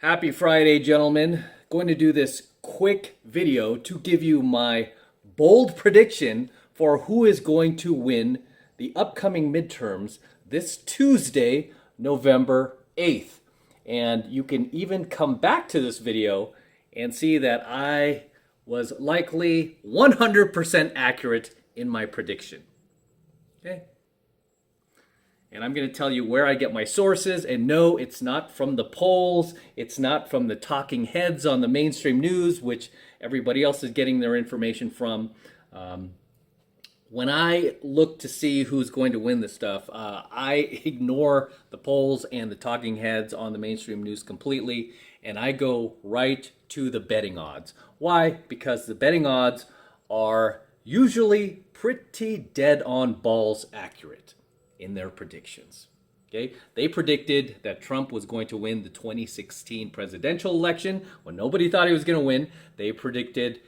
Happy Friday, gentlemen. Going to do this quick video to give you my bold prediction for who is going to win the upcoming midterms this Tuesday, November 8th. And you can even come back to this video and see that I was likely 100% accurate in my prediction. Okay? And I'm going to tell you where I get my sources. And no, it's not from the polls. It's not from the talking heads on the mainstream news, which everybody else is getting their information from. When I look to see who's going to win this stuff, I ignore the polls and the talking heads on the mainstream news completely. And I go right to the betting odds. Why? Because the betting odds are usually pretty dead on balls accurate in their predictions. Okay? They predicted that Trump was going to win the 2016 presidential election when nobody thought he was going to win. They predicted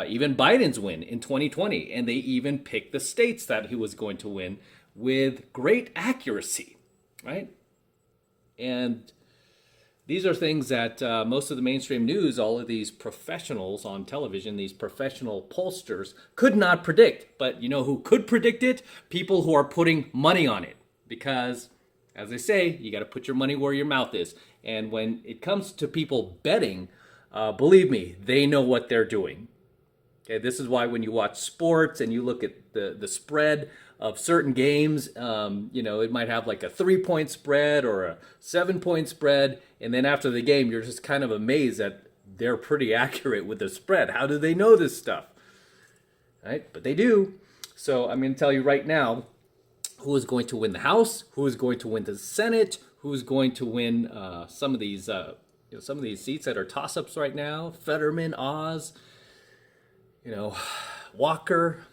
even Biden's win in 2020, and they even picked the states that he was going to win with great accuracy, right? And these are things that most of the mainstream news, all of these professionals on television, these professional pollsters, could not predict. But you know who could predict it? People who are putting money on it. Because, as they say, you got to put your money where your mouth is. And when it comes to people betting, believe me, they know what they're doing. Okay, this is why when you watch sports and you look at the spread of certain games, it might have like a 3-point spread or a 7-point spread. And then after the game, you're just kind of amazed that they're pretty accurate with the spread. How do they know this stuff? Right? But they do. So I'm going to tell you right now who is going to win the House, who is going to win the Senate, who is going to win some of these seats that are toss-ups right now. Fetterman, Oz, Walker,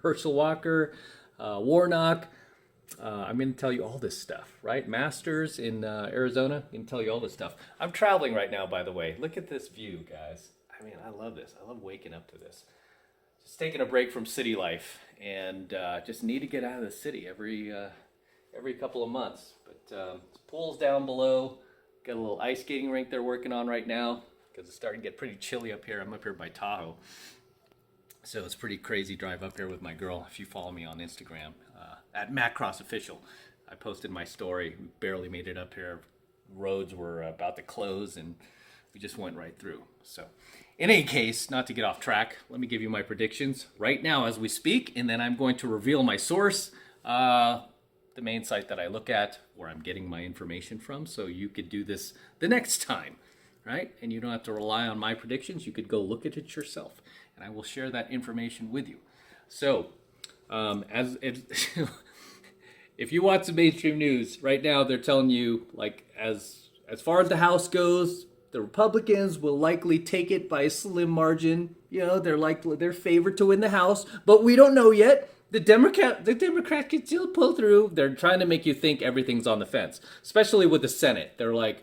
Herschel Walker, Warnock. I'm going to tell you all this stuff, right? Masters in Arizona. I'm going to tell you all this stuff. I'm traveling right now, by the way. Look at this view, guys. I mean, I love this. I love waking up to this. Just taking a break from city life, and just need to get out of the city every couple of months. But pool's down below. Got a little ice skating rink they're working on right now because it's starting to get pretty chilly up here. I'm up here by Tahoe. So it's pretty crazy drive up here with my girl. If you follow me on Instagram, at MacrossOfficial, I posted my story. Barely made it up here. Roads were about to close, and we just went right through. So in any case, not to get off track, let me give you my predictions right now as we speak, and then I'm going to reveal my source, the main site that I look at, where I'm getting my information from, so you could do this the next time, right? And you don't have to rely on my predictions. You could go look at it yourself, and I will share that information with you. So, if you watch the mainstream news right now, they're telling you, like, as far as the House goes, the Republicans will likely take it by a slim margin. They're favored to win the House, but we don't know yet. The Democrat can still pull through. They're trying to make you think everything's on the fence, especially with the Senate. They're like,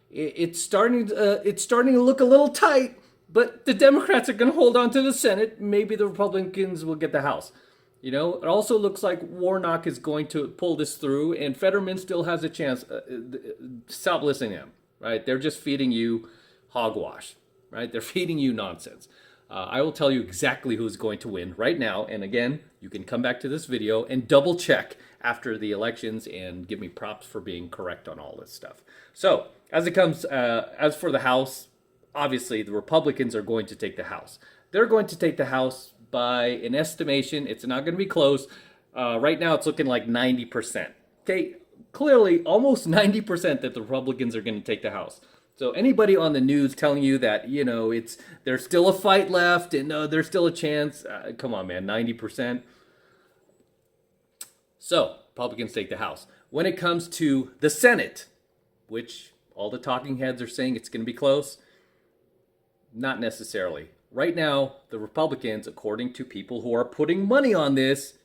it's starting to look a little tight, but the Democrats are going to hold on to the Senate. Maybe the Republicans will get the House. It also looks like Warnock is going to pull this through, and Fetterman still has a chance. Stop listening to him, right? They're just feeding you hogwash, right? They're feeding you nonsense. I will tell you exactly who's going to win right now. And again, you can come back to this video and double check after the elections and give me props for being correct on all this stuff. So as for the House, obviously the Republicans are going to take the House. They're going to take the House by an estimation. It's not going to be close. Right now it's looking like 90%. Okay, clearly almost 90% that the Republicans are going to take the House. So anybody on the news telling you that, there's still a fight left and there's still a chance, come on, man, 90%. So Republicans take the House. When it comes to the Senate, which all the talking heads are saying it's going to be close, not necessarily. Right now, the Republicans, according to people who are putting money on this,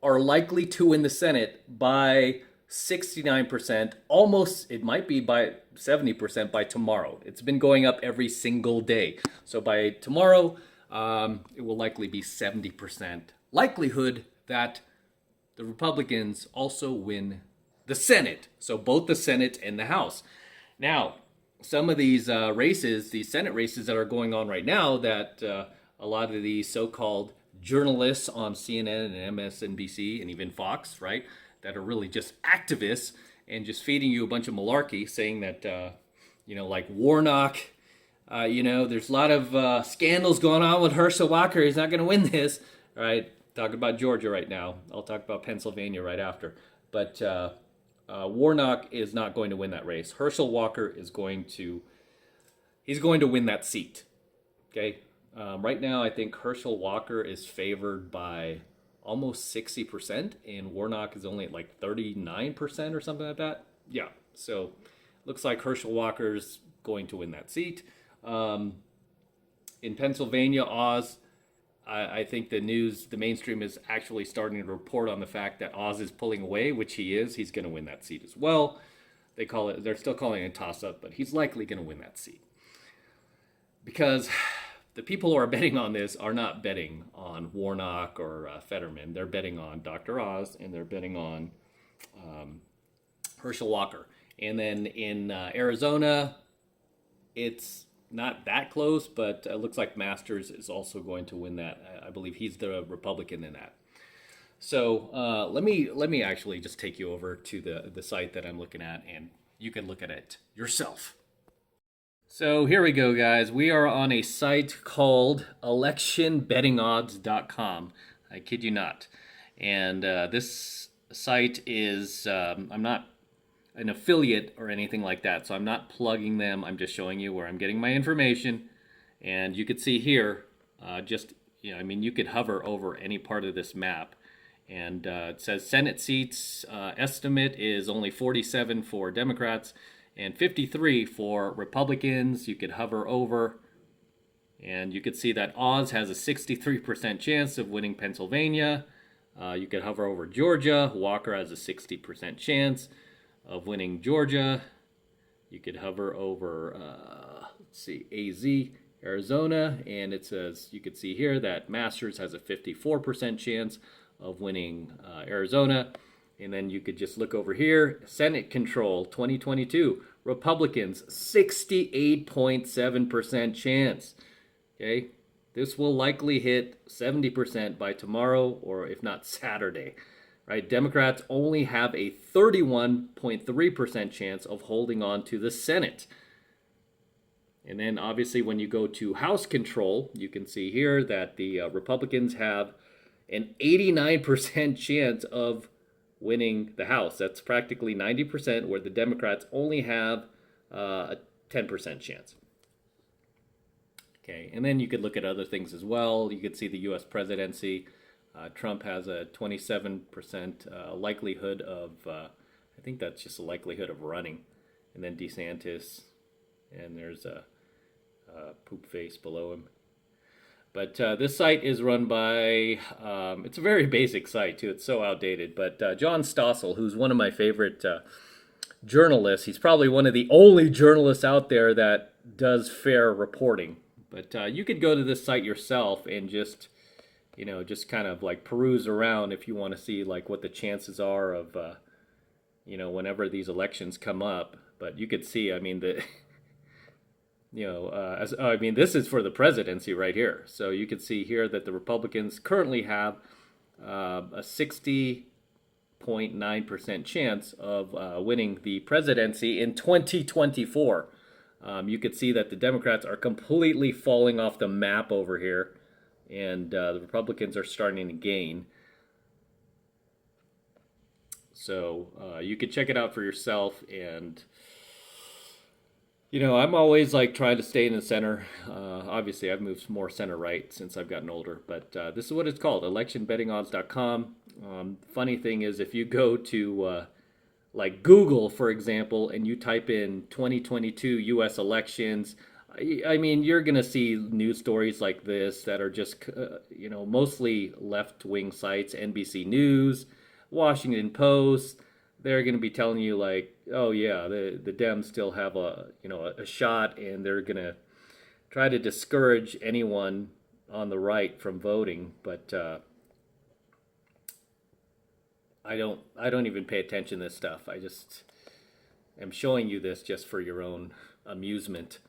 are likely to win the Senate by 69%, almost, it might be by 70% by tomorrow. It's been going up every single day. So by tomorrow, it will likely be 70% likelihood that the Republicans also win the Senate. So both the Senate and the House. Now, some of these races, these Senate races that are going on right now, that a lot of these so-called journalists on CNN and MSNBC and even Fox, right, that are really just activists and just feeding you a bunch of malarkey, saying that, like Warnock, there's a lot of scandals going on with Herschel Walker. He's not going to win this, right? Talking about Georgia right now. I'll talk about Pennsylvania right after. But Warnock is not going to win that race. Herschel Walker is going to win that seat. Okay. Right now, I think Herschel Walker is favored by almost 60%, and Warnock is only at like 39% or something like that. Yeah. So looks like Herschel Walker's going to win that seat. In Pennsylvania, Oz, I think the mainstream is actually starting to report on the fact that Oz is pulling away, which he is. He's going to win that seat as well. They're still calling it a toss-up, but he's likely going to win that seat. Because the people who are betting on this are not betting on Warnock or Fetterman. They're betting on Dr. Oz, and they're betting on Herschel Walker. And then in Arizona, it's not that close, but it looks like Masters is also going to win that. I believe he's the Republican in that. So let me actually just take you over to the site that I'm looking at, and you can look at it yourself. So here we go, guys. We are on a site called electionbettingodds.com. I kid you not. And this site is, I'm not an affiliate or anything like that, so I'm not plugging them. I'm just showing you where I'm getting my information. And you could see here, you could hover over any part of this map. And it says Senate seats estimate is only 47 for Democrats and 53 for Republicans. You could hover over, and you could see that Oz has a 63% chance of winning Pennsylvania. You could hover over Georgia. Walker has a 60% chance of winning Georgia. You could hover over, AZ, Arizona, and it says, you could see here that Masters has a 54% chance of winning Arizona. And then you could just look over here, Senate control 2022, Republicans 68.7% chance. Okay, this will likely hit 70% by tomorrow, or if not Saturday. Right? Democrats only have a 31.3% chance of holding on to the Senate. And then obviously when you go to House control, you can see here that the Republicans have an 89% chance of winning the House. That's practically 90%, where the Democrats only have a 10% chance. Okay, and then you could look at other things as well. You could see the U.S. presidency. Trump has a 27% likelihood of, I think that's just a likelihood of running. And then DeSantis, and there's a poop face below him. But this site is run by, it's a very basic site too, it's so outdated, but John Stossel, who's one of my favorite journalists. He's probably one of the only journalists out there that does fair reporting. But you could go to this site yourself and just kind of like peruse around if you want to see like what the chances are of, whenever these elections come up. But you could see, I mean, this is for the presidency right here. So you could see here that the Republicans currently have a 60.9% chance of winning the presidency in 2024. You could see that the Democrats are completely falling off the map over here, and the Republicans are starting to gain. So you could check it out for yourself, and I'm always like trying to stay in the center. Obviously, I've moved more center right since I've gotten older, but this is what it's called, electionbettingodds.com. Funny thing is, if you go to like Google, for example, and you type in 2022 U.S. elections, I mean, you're going to see news stories like this that are just, mostly left-wing sites, NBC News, Washington Post. They're going to be telling you like, oh yeah, the Dems still have a shot, and they're going to try to discourage anyone on the right from voting. But I don't even pay attention to this stuff. I just am showing you this just for your own amusement.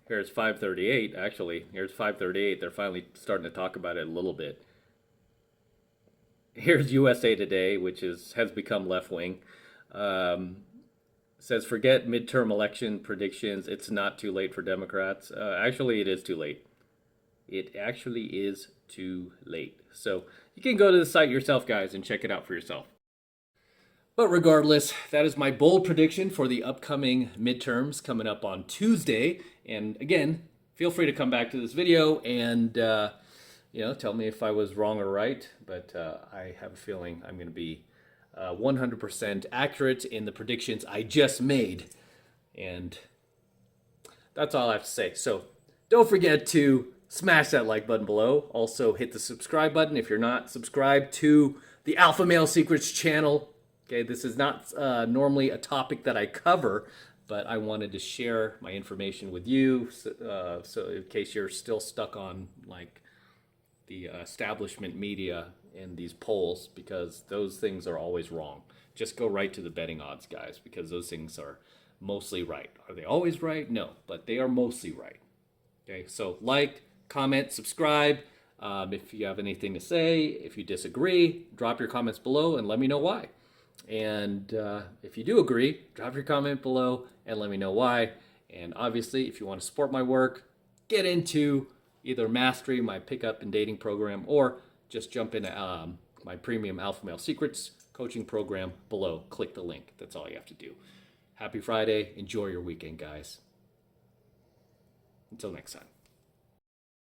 Here's 538, actually. Here's 538. They're finally starting to talk about it a little bit. Here's USA Today, which has become left-wing. Says, forget midterm election predictions. It's not too late for Democrats. Actually, it is too late. It actually is too late. So you can go to the site yourself, guys, and check it out for yourself. But regardless, that is my bold prediction for the upcoming midterms coming up on Tuesday. And again, feel free to come back to this video and tell me if I was wrong or right. But I have a feeling I'm going to be 100% accurate in the predictions I just made. And that's all I have to say. So don't forget to smash that like button below. Also hit the subscribe button if you're not subscribed to the AlphaMaleSecrets channel. Okay, this is not normally a topic that I cover, but I wanted to share my information with you. So in case you're still stuck on like the establishment media and these polls, because those things are always wrong. Just go right to the betting odds, guys, because those things are mostly right. Are they always right? No, but they are mostly right. Okay, so like, comment, subscribe. If you have anything to say, if you disagree, drop your comments below and let me know why. And if you do agree, drop your comment below and let me know why. And obviously, if you want to support my work, get into either Mastery, my pickup and dating program, or just jump into my premium AlphaMaleSecrets coaching program below. Click the link. That's all you have to do. Happy Friday. Enjoy your weekend, guys. Until next time.